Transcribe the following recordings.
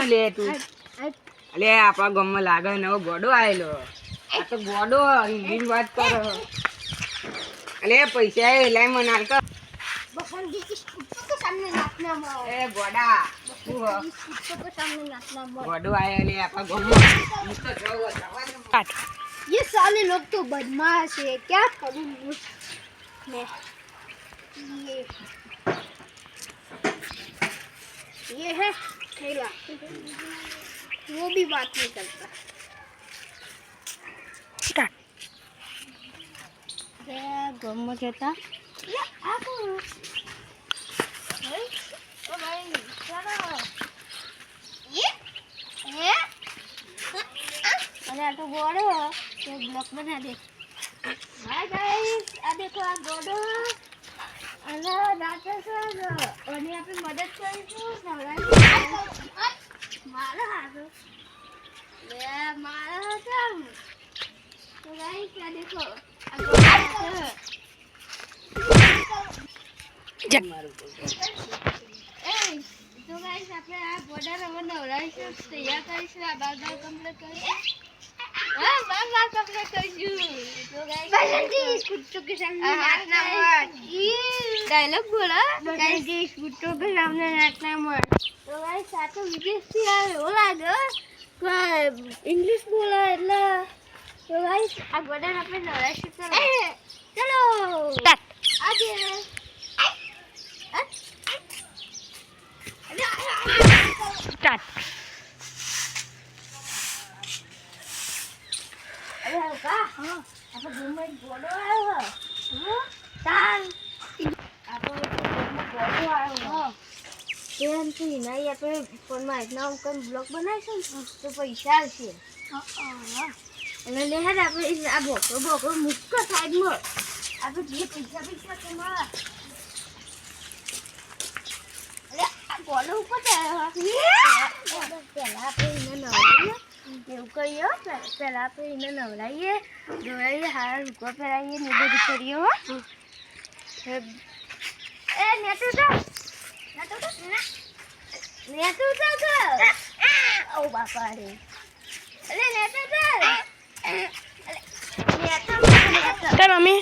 લે તું અલે આપણા ગામમાં લાગે નવો ગોડો આવેલો આ તો ગોડો હિન્દી વાત કરો અલે પૈસા એ લાઈ મને હાલ કર बसंती की स्कूटर के सामने नाचना मत એ ગોડા શું હો स्कूटर के सामने नाचना मत ગોડો આયો લે આપણા ગામમાં હું તો જવા જવા ये साले लोग तो बदमाश है क्या करूं मैं ये है ठेला वो भी बात नहीं करता गम कहता अरे आ तो गोड़ो तो ब्लॉक बना दे हाय गाइस आ देखो आ गोड़ो अरे डाटा सर और यहाँ पे मदद करीશું मारा हाथ ले मारा हाथ तो गाइस आ देखो आ गोड़ो तो गाइस આપણે આ બોર્ડર હવે નવરાઈશું તૈયાર કરીશું આ બાર કમ્પ્લીટ કરીશું હા બાર કમ્પ્લીટ કરીશું તો ગાइस બસંતી સ્કૂટર के सामने नाचना मत डायलॉग बोला बसंती स्कूटर के सामने नाचना मत तो गाइस આ તો વિદેશથી આવ્યો લાગે इंग्लिश बोला એટલે તો ગાइस આ બોર્ડર આપણે નવરાઈશું ચલો આજે स्टार्ट अरे का हां આપણે ઘરમાં ગોડો આવ્યો હા ચાલ આપણે ઘરમાં ગોડો આવ્યો હા તેમ થી નહીં આપણે ફોનમાં એટલા કમ બ્લોગ બનાવીશું તો પૈસા આવશે હા એટલે લે હે આપણે આ બોકો મુક્કો સાઈડમાં આપણે જે પૈસા કમા ગોડો ઉપર પેલા આપણે એને નવડાવીએ એવું કહીએ પેલા આપણે એને નવડાવીએ ધોળાવીએ હારા રૂકો પહેરાવીએ ને બધું કરીએ હો એ નેતું તો ઓ બાપા રે અરે નેતું તો મમ્મી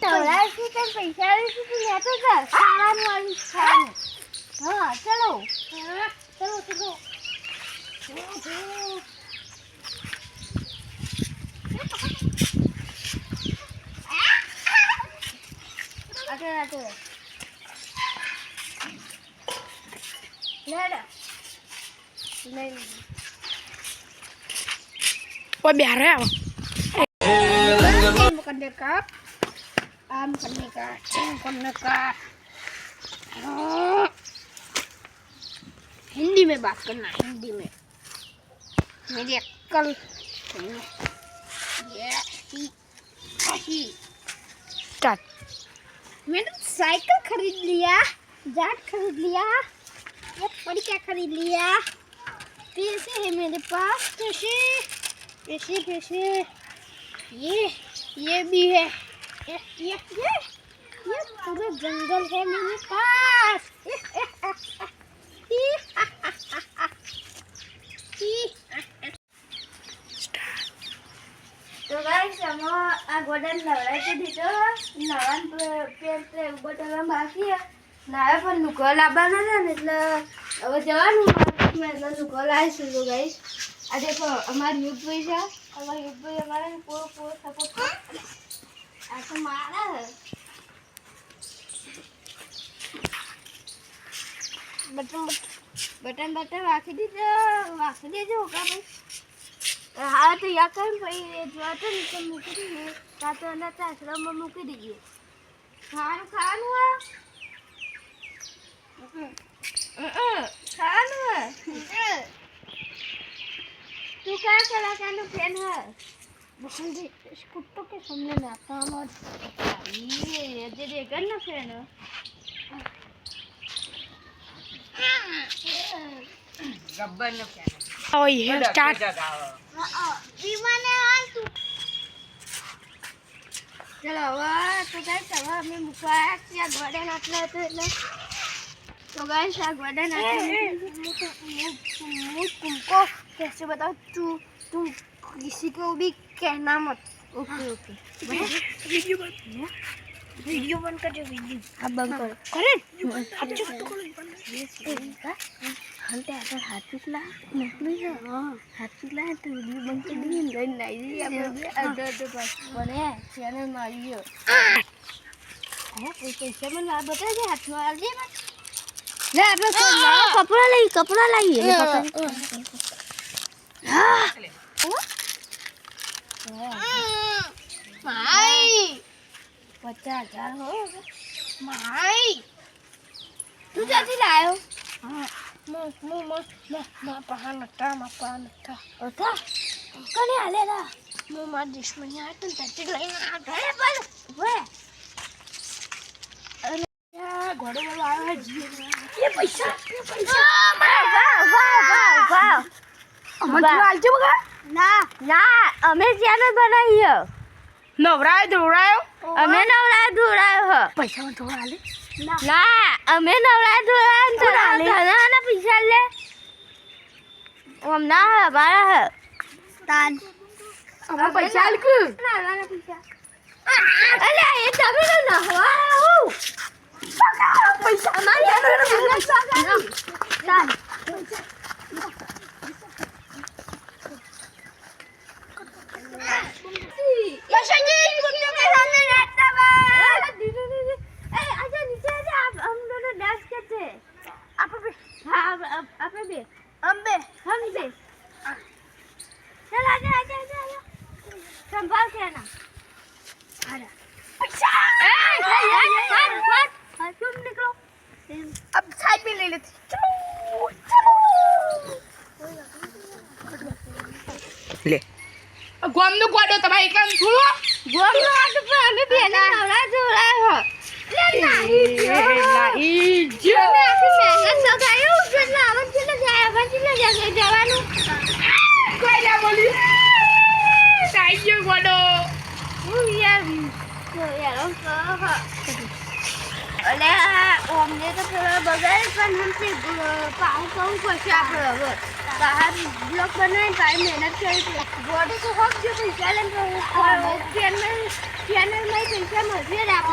નવડાવીશું તો પૈસા આવીશું તો નેતું તો ખાવાનું આવીશ ખાવાનું हाँ चलो चलो चलो आते आते लेडा नहीं वो बिहार है करने का आम करने का चिंग करने का हिंदी में बात करना हिंदी में मेरी अक्ल स्टार्ट मैंने साइकिल खरीद लिया जाट खरीद लिया ये पड़ी क्या खरीद लिया पैसे है मेरे पास पैसे पैसे पैसे ये भी है ये पूरा जंगल है मेरे पास तो गाइस हम आ गोडन नवराई દીધો નવાન પેર તે બોટલ બાકી નાવે પણ લુકો લાવવાનો છે ને એટલે હવે જવાનું માર્કેટમાં એટલે લુકો લાવીશું તો ગાઈસ આ દેખો અમારા યુટ્યુબ છે અમારા યુટ્યુબ અમારે પૂરો સપોર્ટ કરે આ તો મારા બટન વાખી દેજો કા ભાઈ હા તો યા કર ભાઈ જો તો નીચે મૂકી દીધું કા તો એના આશ્રમમાં મૂકી દીધું ખાવાનું ખાવાનું तू क्या चला क्या फैन है बसंती स्कूटर के सामने नाता मत ये दे देगा ना फैन ગબ્બર નો ફેન ओ ये स्टार्ट विमाने आन तू चलो હવે તો કઈ હવે અમે મુકવા ત્યાં ઘોડે નાખલા તો એટલે તો तो गाइस आ गोडा नाखी तुमको कैसे बताओ तुम किसी को भी कहना मत ओके ओके वीडियो बंद कर दो वीडियो अब बंद करो करे अच्छे से करो हम तो अगर हाथ पिछला निकली है हाथ पिछला है तो वीडियो बंद कर दी नहीं अब अदर बस बने चैनल मारियो कोई पैसा में ला बता दे हाथ में आ दे ले अपने कपड़ा लाई ये माई 50,000 हो माई तू जल्दी लायो मैं पहाड़ नटा ओका कने आलेला मैं मार दुश्मन यार तुम तट्टी लाइन आ गए पर वे अरे यार घोड़े वाला आया है जी ये पैसा वाह अमन आलजे बघा ना અમે ચેનલ બનાવી હે નવરાયો ધોવરાયો અમે નવરા ધોરાયો હે પૈસા માં થોડા આલે ના અમે નવરા ધોરાયો તો ના પૈસા લે હમણા હમારા હે તાન અમાર પૈસા આલ કે ના પૈસા અલે એ તમે ના હવા પૈસા અમારી તાન बसंजी कुत्तों के सामने नाचता बा आजा नीचे आजा हम दोनों डांस करते हैं आप भी हाँ आप भी हम भी चल आजा संभाल के आना आजा तुम निकलो अब साइड में ले लेते લે ગોમ નો ગોડો તમારે એકલા થોડો गोम आटो पे हमें भी है ना नवरा जोड़ा है ले नहीं જો मैं आखिर मेहनत लगाई हूँ फिर लावन चले जाए जवानों કોઈ ના બોલી સાઈ ગયો ગોડો यार अरे हमने तो थोड़ा बगैर पर हमसे पाँव कैसे आप बाहर ब्लॉग बनाए पाए मेहनत करी बॉडी को हक जो पैसा ले चैनल में पैसा मजे आप